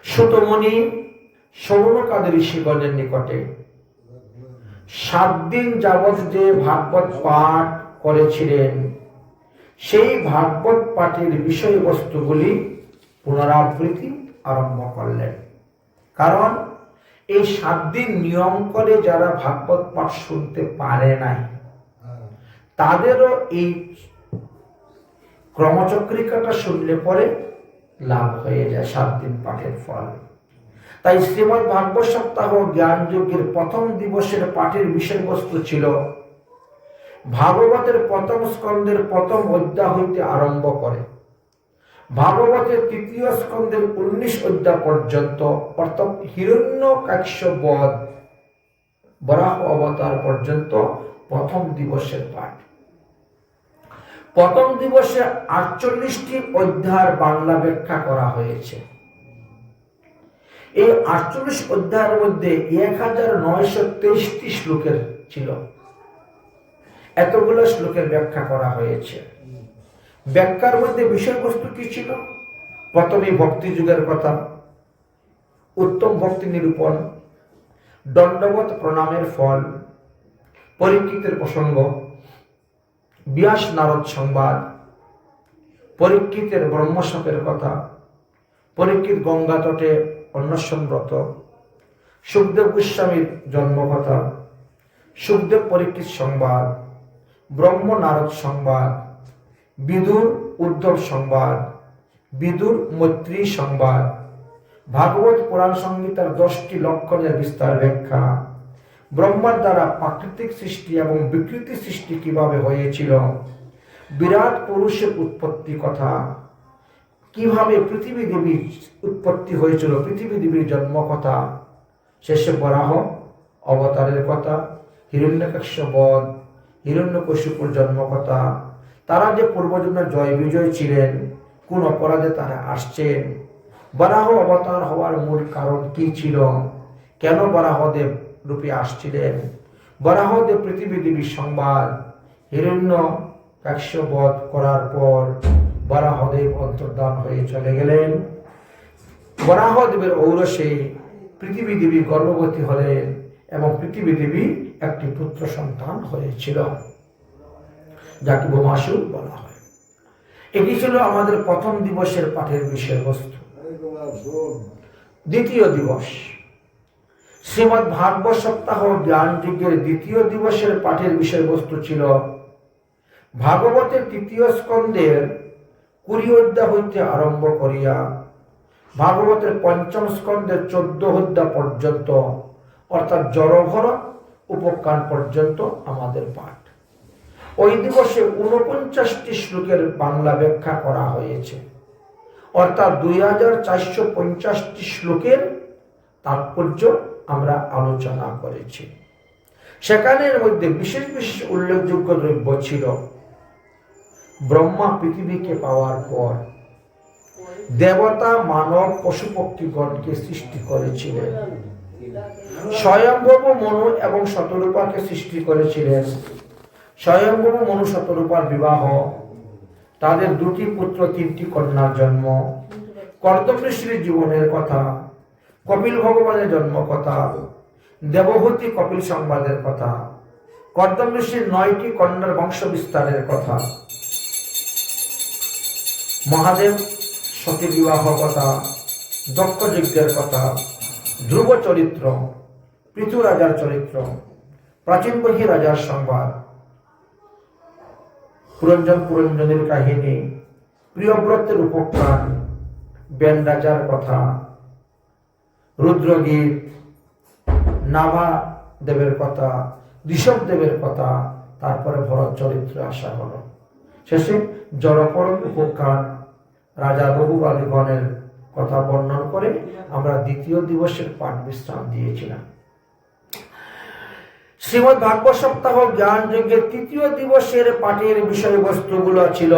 সুতমণি সৌনকাদি ঋষিগণের নিকটে 7 দিন যাবৎ যে ভাগবত পাঠ করেছিলেন সেই ভাগবত পাঠের বিষয়বস্তুগুলি পুনরাবৃত্তি আরম্ভ করলেন। কারণ এই 7 দিন নিয়ম করে যারা ভাগবত পাঠ শুনতে পারে নাই তাদেরও এই ক্রমচক্রিকাটা শুনলে পরে লাভ হয়ে যায় 7 দিন পাঠের ফল। তাই শ্রীমদ্ ভাগবত সপ্তাহ জ্ঞান যজ্ঞের প্রথম দিবসের পাঠের বিষয়বস্তু ছিল ভাগবতের প্রথম স্কন্ধের প্রথম অধ্যায় হইতে আরম্ভ করে ভাগবতের তৃতীয় স্কন্ধের 19 অধ্যায় পর্যন্ত, অর্থাৎ হিরণ্যকাক্ষ বধ বরাহ অবতার পর্যন্ত প্রথম দিবসের পাঠ। প্রথম দিবসে 48টি অধ্যায়ের বাংলা ব্যাখ্যা করা হয়েছে। এই 48 অধ্যায়ের মধ্যে 1923টি শ্লোকের ছিল। এতগুলো শ্লোকের ব্যাখ্যা করা হয়েছে। ব্যাখ্যার মধ্যে বিষয়বস্তু কি ছিল? প্রথমে ভক্তি যুগের কথা, উত্তম ভক্তি নিরূপণ, দণ্ডবত প্রণামের ফল, পরীক্ষিতের প্রসঙ্গ, ব্যাস নারদ সংবাদ, পরীক্ষিতের ব্রহ্মশাপের কথা, পরীক্ষিত গঙ্গা তটে অন্বেষণ ব্রত, সুখদেব গোস্বামীর জন্মকথা, সুখদেব পরীক্ষিত সংবাদ, ব্রহ্ম নারদ সংবাদ, বিদুর উদ্ধব সংবাদ, বিদুর মৈত্রী সংবাদ, ভাগবত পুরাণ সংহিতার 10টি লক্ষণের বিস্তার ব্যাখ্যা, ব্রহ্মার দ্বারা প্রাকৃতিক সৃষ্টি এবং বিকৃতি সৃষ্টি কিভাবে হয়েছিল, বিরাট পুরুষের উৎপত্তি কথা, কিভাবে পৃথিবী দেবীর উৎপত্তি হয়েছিল, পৃথিবী দেবীর জন্ম কথা, শেষে বরাহ অবতারের কথা, হিরণ্যকাক্ষ বধ, হিরণ্যকশিপুর জন্ম কথা, তারা যে পূর্বজন্মের জয় বিজয় ছিলেন, কোন অপরাধে তারা আসছেন, বরাহ অবতার হওয়ার মূল কারণ কি ছিল, কেন বরাহদেব রূপে আসছিলেন, বরাহদেব পৃথিবী দেবীর সংবাদ, হিরণ্যকাক্ষ বধ করার পর বরাহদেব অন্তর্ধান হয়ে চলে গেলেন, বরাহদেবের ঔরসে পৃথিবী দেবী গর্ভবতী হলেন এবং পৃথিবী দেবী একটি পুত্র সন্তান হয়েছিল, যাকে ভৌমাসুর বলা হয়। এটি ছিল আমাদের প্রথম দিবসের পাঠের বিষয়বস্তু। দ্বিতীয় দিবস শ্রীমদ্ ভাগবত সপ্তাহ জ্ঞান যজ্ঞের দ্বিতীয় দিবসের পাঠের বিষয়বস্তু ছিল ভাগবতের তৃতীয় স্কন্ধের 20 অধ্যায় হইতে আরম্ভ করিয়া ভাগবতের পঞ্চম স্কন্ধের 14 অধ্যায় পর্যন্ত, অর্থাৎ জড়ভরত উপখ্যান পর্যন্ত আমাদের পাঠ। ওই দিবসে 49টি শ্লোকের বাংলা ব্যাখ্যা করা হয়েছে, অর্থাৎ 2450টি শ্লোকের তাৎপর্য আমরা আলোচনা করেছি। সেখানের মধ্যে বিশেষ বিশেষ উল্লেখযোগ্য দ্রব্য ছিল ব্রহ্মা পৃথিবীকে পাওয়ার পর দেবতা মানব পশু পক্ষীগণকে সৃষ্টি করেছিলেন, স্বয়ংভব মনু এবং শতরূপাকে সৃষ্টি করেছিলেন। স্বয়ংভব মনু শতরূপার বিবাহ, তাদের 2টি পুত্র 3টি কন্যার জন্ম, কর্দম ঋষির জীবনের কথা, কপিল ভগবানের জন্ম কথা, দেবহূতি কপিল সংবাদের কথা, কর্দম ঋষির 9টি কন্যার বংশ বিস্তারের কথা, মহাদেব সতী বিবাহ কথা, দক্ষ যজ্ঞের কথা, ধ্রুব চরিত্র, পৃথু রাজার চরিত্র, প্রাচীন বহি রাজার সংবাদ, পুরঞ্জন পুরঞ্জনের কাহিনী, প্রিয়ব্রতের উপখ্যান, বেন রাজার কথা, রুদ্রগীত, নাভা দেবের কথা, ঋষভ দেবের কথা, তারপরে ভরত চরিত্র আসা হলো। শেষে জড়পর উপখ্যান, রাজা রঘুবলীগণের কথা বর্ণন করে আমরা দ্বিতীয় দিবসের পাঠ বিশ্রাম দিয়েছিলাম। শ্রীমদ্ ভাগবত সপ্তাহ জ্ঞান যজ্ঞের তৃতীয় দিবসের পাঠের বিষয়বস্তুগুলো ছিল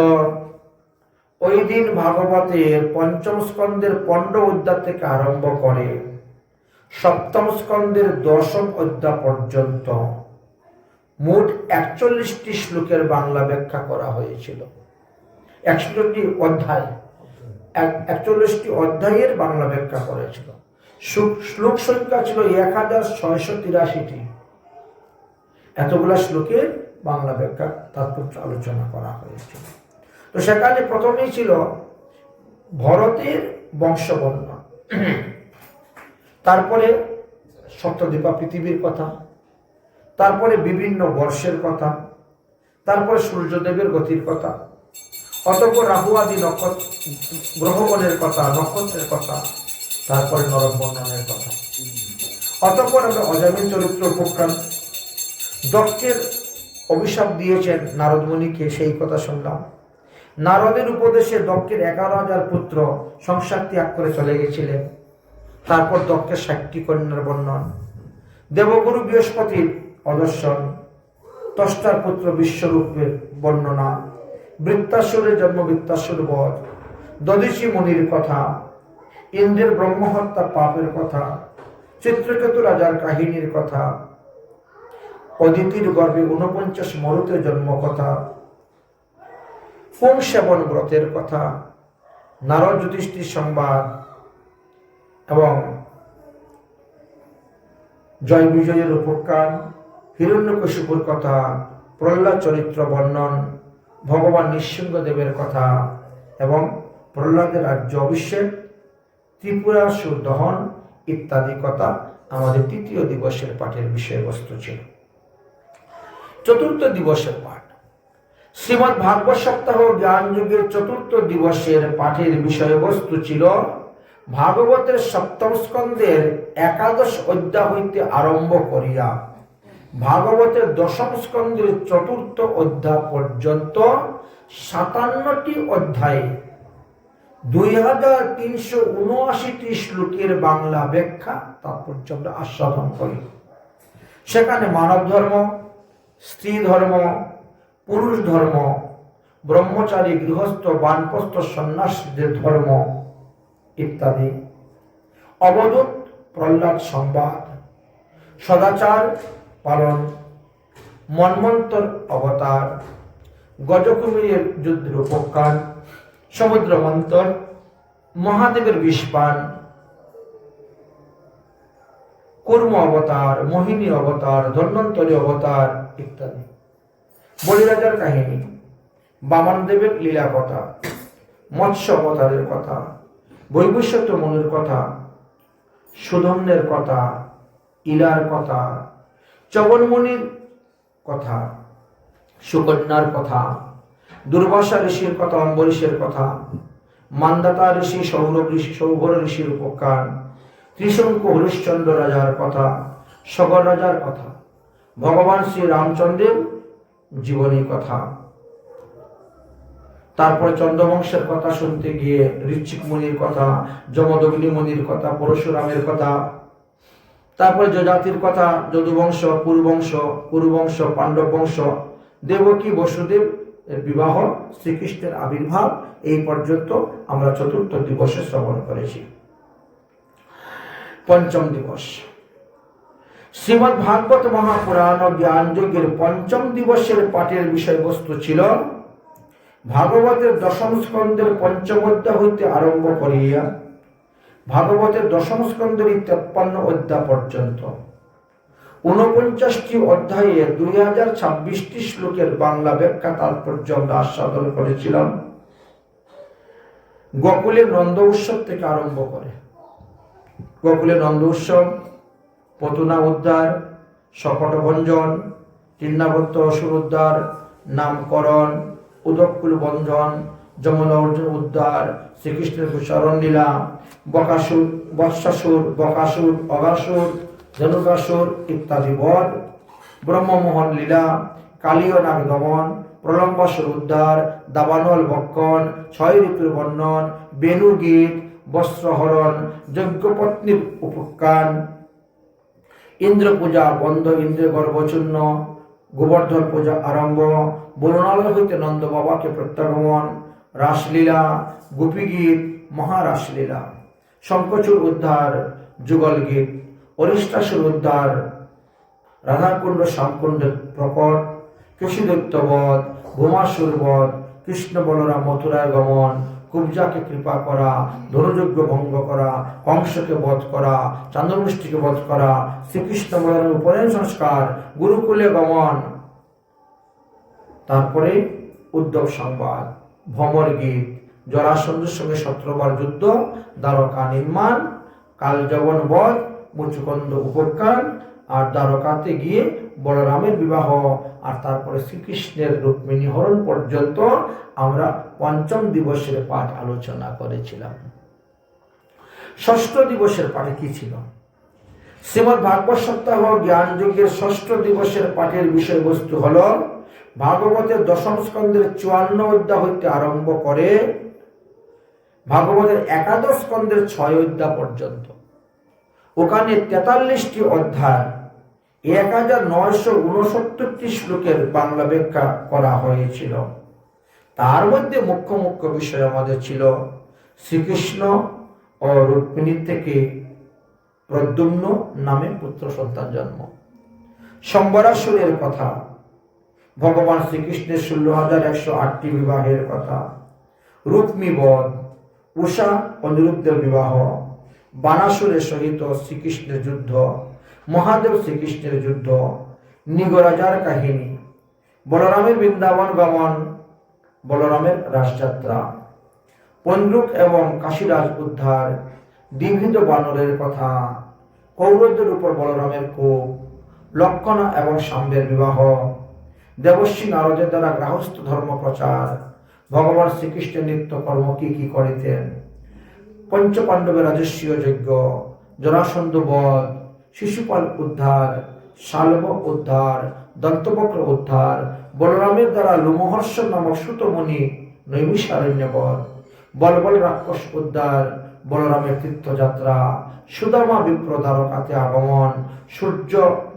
ওই দিন ভাগবতের পঞ্চম স্কন্ধের 15 অধ্যায় থেকে আরম্ভ করে সপ্তম স্কন্ধের 10ম অধ্যায় পর্যন্ত মোট 41টি শ্লোকের বাংলা ব্যাখ্যা করা হয়েছিল। 101টি অধ্যায় 41টি অধ্যায়ের বাংলা ব্যাখ্যা করেছিল। শ্লোক সংখ্যা ছিল 1683টি। এতগুলা শ্লোকের বাংলা ব্যাখ্যা তাৎপর্য আলোচনা করা হয়েছিল। তো সেখানে প্রথমেই ছিল ভরতের বংশবর্ণ, তারপরে সপ্তদ্বীপা পৃথিবীর কথা, তারপরে বিভিন্ন বর্ষের কথা, তারপরে সূর্যদেবের গতির কথা, অতঃপর রাহু আদি নক্ষত্র গ্রহগণের কথা, নক্ষত্রের কথা, তারপরে নরক বর্ণনের কথা। অতঃপর আমরা অজামিন চরিত্র উপখ্যান, দক্ষের অভিশাপ দিয়েছেন নারদ মুনিকে, সেই কথা শুনলাম। নারদের উপদেশে দক্ষের 11,000 পুত্র সংসার ত্যাগ করে চলে গেছিলেন। তারপর দক্ষের 60টি কন্যার বর্ণন, দেবগুরু বৃহস্পতির অদর্শন, ত্বষ্টার পুত্র বিশ্বরূপের বর্ণনা, বৃত্তাসুরের জন্ম, বৃত্তাসুর বধ, দধিচি মুনির কথা, ইন্দ্রের ব্রহ্মহত্যা পাপের কথা, চিত্রকেতু রাজার কাহিনীর কথা, অদিতির গর্ভে 49 মরুতের জন্ম কথা, পুং সেবন ব্রতের কথা, নারদ যুধিষ্ঠির সংবাদ এবং জয় বিজয়ের উপখ্যান, হিরণ্যকশিপুর কথা, প্রহ্লাদ চরিত্র বর্ণন, ভগবান নৃসিংহদেবের কথা এবং প্রহ্লাদের রাজ্য অভিষেক, ত্রিপুরাসুর দহন ইত্যাদি কথা আমাদের তৃতীয় দিবসের পাঠের বিষয়বস্তু ছিল। চতুর্থ দিবসের পাঠ শ্রীমদ্ ভাগবত সপ্তাহ জ্ঞান যুগের চতুর্থ দিবসের পাঠের বিষয়বস্তু ছিল ভাগবতের সপ্তম স্কন্ধের 11 অধ্যায় হইতে আরম্ভ করিয়া ভাগবতের দশম স্কন্ধের চতুর্থ অধ্যায় পর্যন্ত 57টি অধ্যায়ে 2379টি শ্লোকের বাংলা ব্যাখ্যা তাৎপর্য আমরা আস্বাদন করি। সেখানে মানব ধর্ম, স্ত্রী ধর্ম, পুরুষ ধর্ম, ব্রহ্মচারী, গৃহস্থ, বানপ্রস্থ, সন্ন্যাসীদের ধর্ম ইত্যাদি, অবধূত প্রহ্লাদ সংবাদ, সদাচার পালন, মন্বন্তর অবতার, গজকুমিরের যুদ্ধের উপখ্যান, সমুদ্র মন্থন, মহাদেবের বিষপান, কুর্ম অবতার, মোহিনী অবতার, ধন্বন্তরী অবতার ইত্যাদি, বলিরাজার কাহিনী, বামনদেবের লীলা কথা, মৎস্য অবতারের কথা, বৈবস্বত মনুর কথা, সুধন্যের কথা, ইলার কথা, চবনমুনির কথা, সুকন্যার কথা, দুর্বাসা ঋষির কথা, অম্বরীশের কথা, মান্দাতা ঋষি, সৌভর ঋষির উপখ্যান, ত্রিশঙ্কু হরিশ্চন্দ্র রাজার কথা, সগর রাজার কথা, ভগবান শ্রী রামচন্দ্রের জীবনী কথা, তারপরে চন্দ্রবংশের কথা শুনতে গিয়ে ঋচিক মুনির কথা, যমদগ্নি মুনির কথা, পরশুরামের কথা, তারপরে যজাতির কথা, যদুবংশ, কুরুবংশ, পাণ্ডব বংশ, দেবকী বসুদেব এর বিবাহ, শ্রীকৃষ্ণের আবির্ভাব, এই পর্যন্ত আমরা চতুর্থ দিবসে শ্রবণ করেছি। পঞ্চম দিবস শ্রীমদ্ ভাগবত মহাপুরাণ জ্ঞান যজ্ঞের পঞ্চম দিবসের পাঠের বিষয়বস্তু ছিল ভাগবতের দশম স্কন্ধের পঞ্চম অধ্যায় হইতে আরম্ভ করিয়া ভাগবতের দশম স্কন্ধের 53 অধ্যায় পর্যন্ত 49টি অধ্যায়ে 2026টি শ্লোকের বাংলা ব্যাখ্যা তাৎপর্য আমরা আস্বাদন করেছিলাম। গোকুলের নন্দ উৎসব থেকে আরম্ভ করে গোকুলের নন্দ উৎসব, পতুনা উদ্ধার, সকট ভঞ্জন, তৃণাবত্ত অসুর উদ্ধার, নামকরণ, উদকুল বন্ধন, যমুনা অর্জুন উদ্ধার, শ্রীকৃষ্ণের প্রসারণ লীলা, বকাসুর, বৎসাসুর, বকাসুর, অগাসুর, ধনুকাসুর ইত্যাদি বধ, ব্রহ্মমোহন লীলা, কালীয় নাগ দমন, প্রলম্বাসুর উদ্ধার, দাবানল ভক্ষণ, 6 ঋতুর বর্ণন, বেণুগীত, বস্ত্রহরণ, যজ্ঞপত্নীর উপখ্যান, ইন্দ্র পূজা বন্ধ, ইন্দ্রের গর্ভচূর্ণ, গোবর্ধন পূজা আরম্ভ, বরুণালয় হইতে নন্দ বাবাকে প্রত্যাগমন, রাসলীলা, গোপীগীত, মহারাসলীলা, শঙ্খচূড় উদ্ধার, যুগল গীত, অরিষ্টাসুর উদ্ধার, রাধাকুণ্ড শ্যামকুণ্ডের প্রকট, কৃষিদৈত্য বধ, ভূমাসুর বধ, কৃষ্ণ বলরাম মথুরায় গমন, কুব্জাকে কৃপা করা, ধনুযজ্ঞ ভঙ্গ করা, কংসকে বধ করা, চান্দ্রমুষ্টিকে বধ করা, শ্রীকৃষ্ণ বলরামের উপনয়ন সংস্কার, গুরুকুলে গমন, তারপরে উদ্ধব সংবাদ, ভ্রমর গীত, জরাসন্ধের সঙ্গে 17 বার যুদ্ধ, দ্বারকা নির্মাণ, কালযবন বধ, মুচুকুন্দ উপখ্যান, আর দ্বারকাতে গিয়ে বলরামের বিবাহ, আর তারপরে শ্রীকৃষ্ণের রুক্মিণী হরণ পর্যন্ত আমরা পঞ্চম দিবসের পাঠ আলোচনা করেছিলাম। ষষ্ঠ দিবসের পাঠে কি ছিল? শ্রীমদ্ ভাগবত সপ্তাহ জ্ঞান যজ্ঞের ষষ্ঠ দিবসের পাঠের বিষয়বস্তু হল ভাগবতের দশম স্কন্ধের 54 অধ্যায় হইতে আরম্ভ করে ভাগবতের একাদশ স্কন্ধের 6 অধ্যায় পর্যন্ত। ওখানে 43টি অধ্যায় 1969টি শ্লোকের বাংলা ব্যাখ্যা করা হয়েছিল। তার মধ্যে মুখ্য মুখ্য বিষয় আমাদের ছিল শ্রীকৃষ্ণ ও রুক্মিণী থেকে প্রদ্যুম্ন নামে পুত্র সন্তান জন্ম, সম্বরাসুরের কথা, ভগবান শ্রীকৃষ্ণের 16,108টি বিবাহের কথা, রুক্মী বধ, উষা অনিরুদ্ধের বিবাহ, বানাসুরের সহিত শ্রীকৃষ্ণের যুদ্ধ, মহাদেব শ্রীকৃষ্ণের যুদ্ধ, নিগরাজার কাহিনী, বলরামের বৃন্দাবন গমন, বলরামের রাসযাত্রা, পণ্ডুক এবং কাশীরাজ উদ্ধার, দ্বিবিধ বানরের কথা, কৌরবদের উপর বলরামের কোপ, লক্ষণা এবং সাম্বের বিবাহ, দেবশ্রী নারদের দ্বারা গৃহস্থ ধর্ম প্রচার, ভগবান শ্রীকৃষ্ণের নিত্য কর্ম কি কি করিতেন, পঞ্চপাণ্ডবের রাজস্বীয় যজ্ঞ, জরাসন্ধ বধ, শিশুপাল উদ্ধার, শালব উদ্ধার, দন্তবক্র উদ্ধার, বলরামের দ্বারা লোমহর্ষ নামক সুতমুনি নৈমিষারণ্য বধ, বলবল রাক্ষস উদ্ধার, বলরামের তীর্থযাত্রা, সুদামা বিপ্র দ্বারকাতে আগমন, সূর্য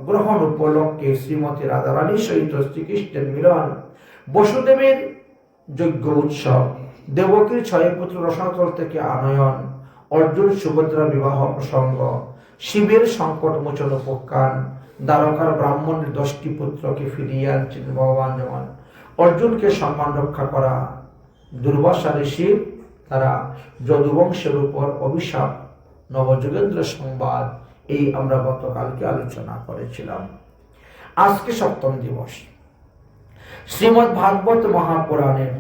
গ্রহণ উপলক্ষে শ্রীমতী রাধারানীর সহিত শ্রীকৃষ্ণের মিলন, বসুদেবের যজ্ঞ উৎসব, দেবকীর 6 পুত্র রসাতল থেকে আনয়ন, অর্জুন সুভদ্রা বিবাহ প্রসঙ্গ, শিবের সংকট মোচন উপাখ্যান, দ্বারকার ব্রাহ্মণের 10টি পুত্রকে ফিরিয়ে আনছেন ভগবান, যেমন অর্জুনকে সম্মান রক্ষা করা, দুর্বাসা ঋষির তারা যদুবংশের উপর অভিশাপ, নবযুগেন্দ্র সংবাদ, এই আমরা গতকালকে আলোচনা করেছিলাম। আজকে সপ্তম দিবস, শ্রীমদ্ ভাগবত মহাপুরাণের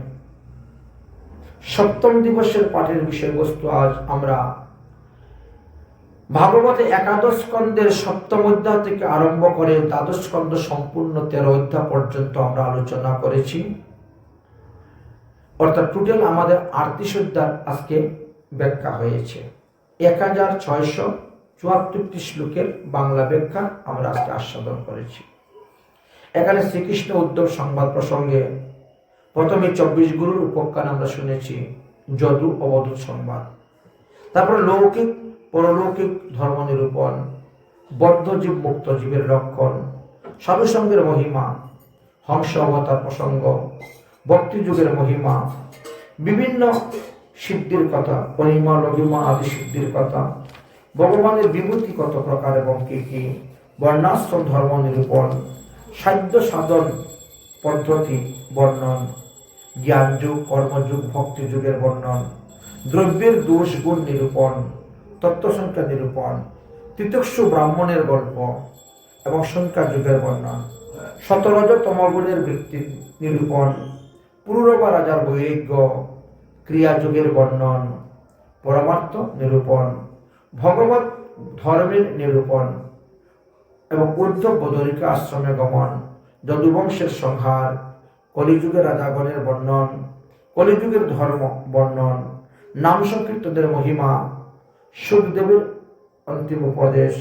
সপ্তম দিবসের পাঠের বিষয়বস্তু আজ আমরা ভাগবতে একাদশ স্কন্ধের 7ম অধ্যায় থেকে আরম্ভ করে দ্বাদশ স্কন্ধ সম্পূর্ণ 13 অধ্যায় পর্যন্ত আমরা আলোচনা করেছি। অর্থাৎ টোটাল আমাদের 38 অধ্যায় আজকে ব্যাখ্যা হয়েছে। 1674টি শ্লোকের বাংলা ব্যাখ্যা আমরা আজকে আস্বাদন করেছি। এখানে শ্রীকৃষ্ণ উদ্ধব সংবাদ প্রসঙ্গে প্রথমে 24 গুরুর উপাখ্যান আমরা শুনেছি, যদু অবধূত সংবাদ, তারপরে লৌকিক পরলৌকিক ধর্ম নিরূপণ, বদ্ধজীব মুক্ত জীবের লক্ষণ, সাধুসঙ্গের মহিমা, হংস অবতার প্রসঙ্গ, ভক্তি যুগের মহিমা, বিভিন্ন সিদ্ধির কথা, অনিমা লঘিমা আদি সিদ্ধির কথা, ভগবানের বিভূতি কত প্রকার এবং কি কি, বর্ণাশ্রম ধর্ম নিরূপণ, সাধ্য সাধন পদ্ধতি বর্ণন, জ্ঞান যুগ, কর্মযুগ, ভক্তি যুগের বর্ণন, দ্রব্যের দোষ গুণ নিরূপণ, তত্ত্ব সংখ্যা নিরূপণ, তিতক্ষু ব্রাহ্মণের গল্প এবং সংখ্যা যুগের বর্ণন, শতরজতম গুণের বৃত্তি নিরূপণ, পুরুরবা রাজার বৈরাগ্য, ক্রিয়া যুগের বর্ণন, পরমার্থ নিরূপণ, ভগবত ধর্মের নিরূপণ এবং ঊর্ধ্ব বদরিকা আশ্রমে গমন, যদুবংশের সংহার, কলিযুগের রাজাগণের বর্ণন, কলিযুগের ধর্ম বর্ণন, নাম সংকীর্তনের মহিমা, সুখদেবের অন্তিম উপদেশ,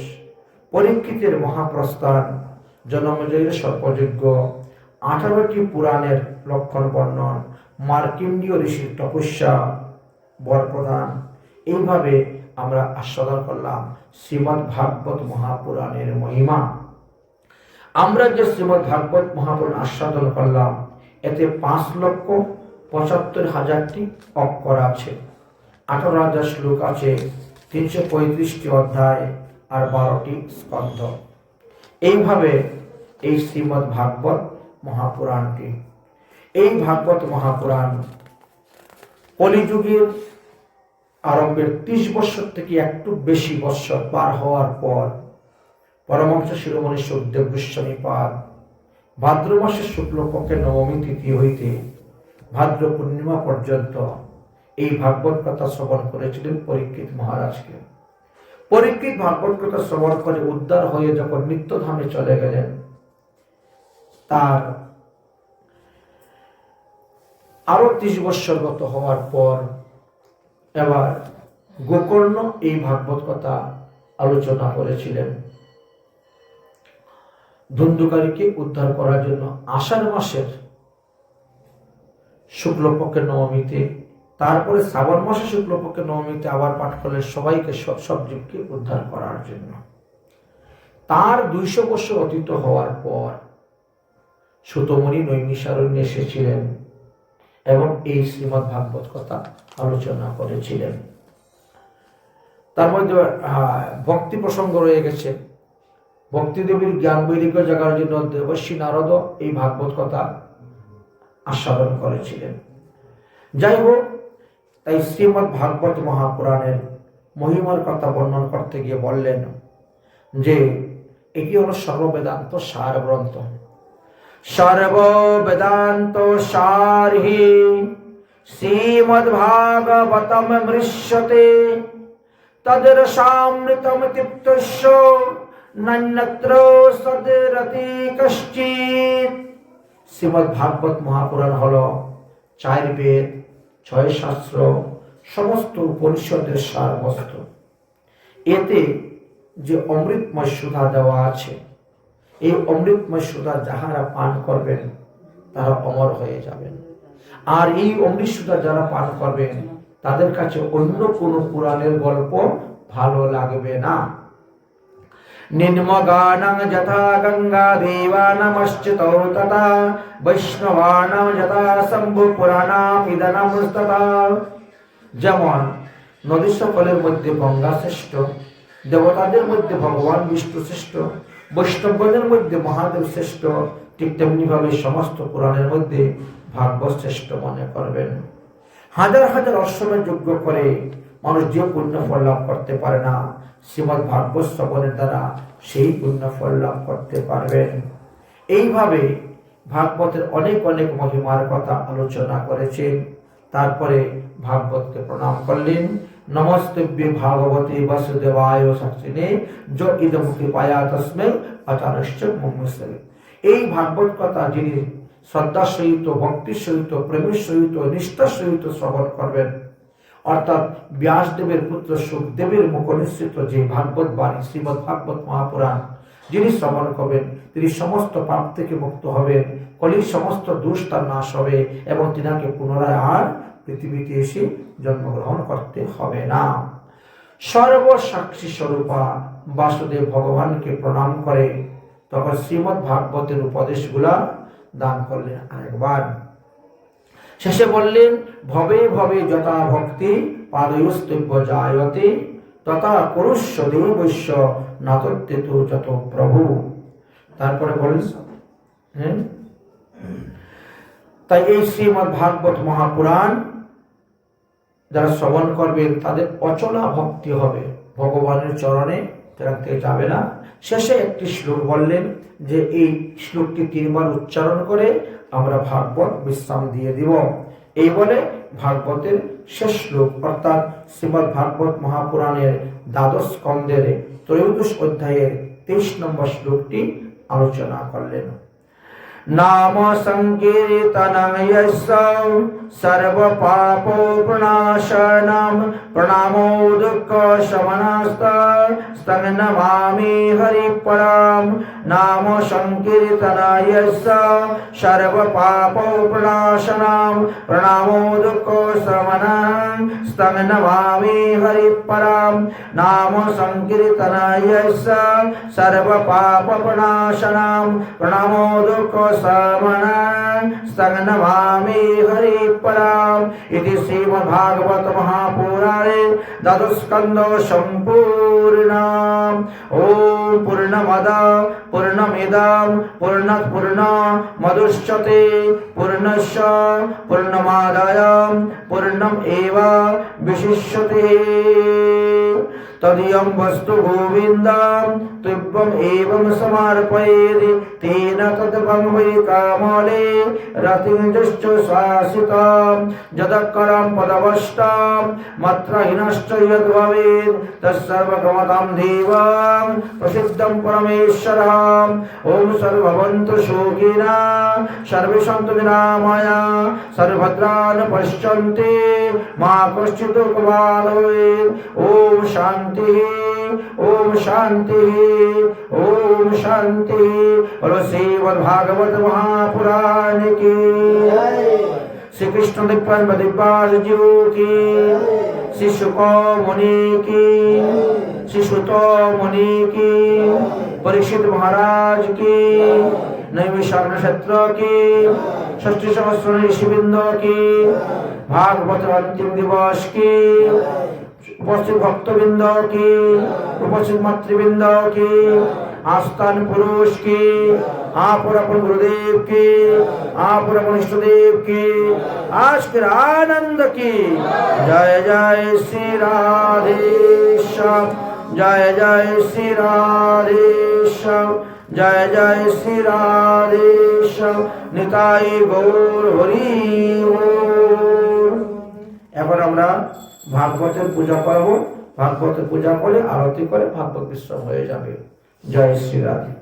পরীক্ষিতের মহাপ্রস্থান, জনমেজয়ের সর্পযজ্ঞ, 18টি পুরাণের লক্ষণ বর্ণন, মার্কিন্ডীয় ঋষির তপস্যা বর প্রদান। এইভাবে আমরা আস্বাদন করলাম শ্রীমদ্ ভাগবত মহাপুরাণের মহিমা। আমরা যে শ্রীমদ্ ভাগবত মহাপুরাণ আস্বাদন করলাম, এতে 5,75,000টি অক্ষর আছে, 18,000 শ্লোক আছে, 335টি অধ্যায় আর 12টি স্কন্ধ। এইভাবে এই শ্রীমদ্ ভাগবত মহাপুরাণটি, এই ভাগবত মহাপুরাণ কলিযুগের আরম্ভের 30 বছর থেকে একটু বেশি বছর পার হওয়ার পর পরমহংস শিরোমণি সুখদেব গোস্বামী পাদ ভাদ্র মাসের শুক্লপক্ষের নবমী তিথি হইতে ভাদ্র পূর্ণিমা পর্যন্ত এই ভাগবত কথা শ্রবণ করেছিলেন পরীক্ষিত মহারাজকে। পরীক্ষিত ভাগবত কথা শ্রবণ করে উদ্ধার হয়ে যখন নিত্যধামে চলে গেলেন, তার আরো 30 বৎসর গত হওয়ার পর এবার গোকর্ণ এই ভাগবত কথা আলোচনা করেছিলেন। ধুন্ধুকারীকে উদ্ধার করার জন্য আষাঢ় মাসের শুক্লপক্ষের নবমীতে, তারপরে শ্রাবণ মাসের শুক্লপক্ষের নবমীতে আবার পাঠ করলে সবাইকে সব জীবকে উদ্ধার করার জন্য। তার 200 বছর অতীত হওয়ার পর সুতমুনি নৈমিষারণ্যে এসেছিলেন এবং এই শ্রীমদ্ ভাগবত কথা আলোচনা করেছিলেন। তার মধ্যে ভক্তি প্রসঙ্গ রয়ে গেছে। ভক্তিদেবীর জ্ঞান বৈরিক্য জাগার জন্য দেবর্ষী নারদ এই ভাগবত কথা আস্বাদন করেছিলেন। যাই হোক, তাই শ্রীমদ্ ভাগবত মহাপুরাণের মহিমার কথা বর্ণনা করতে গিয়ে বললেন যে এটি হলো সর্ববেদান্ত সার গ্রন্থ। সর্ববেদান্ত সার হি শ্রীমদ্ ভাগবতম মৃশ্যতে তদরসামৃতম তৃপ্তস্য নান্যত্র সদরতি কশ্চিৎ। শ্রীমদ্ ভাগবত মহাপুরাণ হলো 4 বেদ, 6 শাস্ত্র, সমস্ত উপনিষদের সারবস্তু। এতে যে অমৃতময় সুধা দেওয়া আছে, এই অমৃতময় সুধা যাহারা পান করবেন তারা অমর হয়ে যাবেন। আর এই অমৃত সুধা যারা পান করবেন তাদের কাছে অন্য কোনো পুরাণের গল্প ভালো লাগবে না। নিম্নগানং যথা গঙ্গা দেবানামশ্চিতো তথা বৈষ্ণবানাম যথা শম্ভু পুরাণাম ইদানাম তথা। যেমন নদী সকলের মধ্যে গঙ্গা শ্রেষ্ঠ, দেবতাদের মধ্যে ভগবান বিষ্ণু শ্রেষ্ঠ, বৈষ্ণবদের মধ্যে মহাদেব শ্রেষ্ঠ, ঠিক তেমনি ভাবে সমস্ত পুরাণের মধ্যে ভাগবত শ্রেষ্ঠ মনে করবেন। হাজার হাজার অশ্বমের যজ্ঞ করে মানুষ যে পুণ্য ফল লাভ করতে পারে না, শ্রীমদ্ ভাগবত শ্রবণের দ্বারা সেই পুণ্য ফল লাভ করতে পারবেন। এইভাবে ভাগবতের অনেক অনেক মহিমার কথা আলোচনা করেছেন। তারপরে ভাগবতকে প্রণাম করলেন। নমস্তেভ্যে ভাগবতে বাসুদেবায় সাক্ষিণে য ইদং কৃপায়া তস্মৈ আচার্যশ্চ মুমুর্ষবে। এই ভাগবত কথা যিনি শ্রদ্ধার সহিত, ভক্তির সহিত, প্রেমের সহিত, নিষ্ঠার সহিত শ্রবণ করবেন, অর্থাৎ ব্যাসদেবের পুত্র সুখদেবের মুখনিসৃত যে ভাগবত বাণী শ্রীমদ্ ভাগবত মহাপুরাণ যিনি শ্রবণ করবেন, তিনি সমস্ত পাপ থেকে মুক্ত হবেন, কলির সমস্ত দোষ তার নাশ হবে এবং তিনাকে পুনরায় আর পৃথিবীতে এসে জন্মগ্রহণ করতে হবে না। সর্বসাক্ষী স্বরূপা বাসুদেব ভগবানকে প্রণাম করে তখন শ্রীমদ্ ভাগবতের উপদেশগুলা দান করলেন আরেকবার। শেষে বললেন, ভবে ভবে যথা ভক্তি পাদয়োস্তব্য জায়তে তথা পুরুষ দেবৈশ্য নাতত্যেত যত প্রভু। তারপরে বলেন, তাই এই শ্রীমদ্ ভাগবত মহাপুরাণ যারা শ্রবণ করবেন তাদের অচলা ভক্তি হবে, ভগবানের চরণে রাখতে যাবে না। শেষে একটি শ্লোক বললেন যে এই শ্লোকটি 3 বার উচ্চারণ করে আমরা ভাগবত বিশ্রাম দিয়ে দিব। এই বলে ভাগবতের শেষ শ্লোক অর্থাৎ শ্রীমদ্ ভাগবত মহাপুরাণের 12 স্কন্ধের 13 অধ্যায়ের 23 নম্বর শ্লোকটি আলোচনা করলেন। नाम संकीर्तनं यस्य सर्व पापो प्रणाशनं प्रणामो दुःख शमनस्तं नमामि हरिपरं। नाम संकीर्तनं यस्य सर्व पापो प्रणाशनं प्रणामो दुःख शमनस्तं नमामि हरिपरं। नाम संकीर्तनं यस्य सर्व पाप प्रणाशनं प्रणामो दुःख सामना स्तंगनमामि हरिपराम इति श्रीमद्भागवत महापुराणे द्वादशस्कन्धो सम्पूर्णम्। ओम पूर्णमद पूर्णमिदं पूर्णात् पूर्णमुदच्यते पूर्णस्य पूर्णमादाय पूर्णमेवावशिष्यते। तदीयं वस्तु गोविन्दं तुभ्यम् एवं समर्पयेत् तेन तद्वं वै कामले रतिञ्जश्च शासितं यदक्करं पदवष्टां मात्राहीनश्च यद्भवेत् तत्सर्वगमतं देवं प्रसिद्धं परमेश्वरम्। ॐ सर्वभवन्तु सुखिनः सर्वे सन्तु निरामयाः सर्वभद्राणि पश्यन्ति मा कश्चित् दुःखभाग् भवेत्। ॐ शान्ति ओम शांति ओम शांति। बोलो श्रीमद्भागवत महापुराण की श्री कृष्ण दिव्यास जीव की श्री शुक मुनि की श्री सुत मुनि की परीक्षित महाराज की नैमिषारण्य क्षेत्र की षष्ठी सहस्र ऋषिवृंद की भागवत अंतिम दिवस की उपस्थित भक्तवृंद की उपस्थित मातृवृंद की आस्थान पुरुष की आप और अपन गुरुदेव की आप और अपन इष्टदेव की आज के आनंद की जय जय श्री राधेश्याम जय जय श्री राधेश्याम जय जय श्री राधेश्याम निताई गौर हरि बोल। এখন আমরা ভাগবতের পূজা করব। ভাগবতের পূজা করে আরতি করে ভাগবত বিশ্রাম হয়ে যাবে। জয় শ্রী রাধে।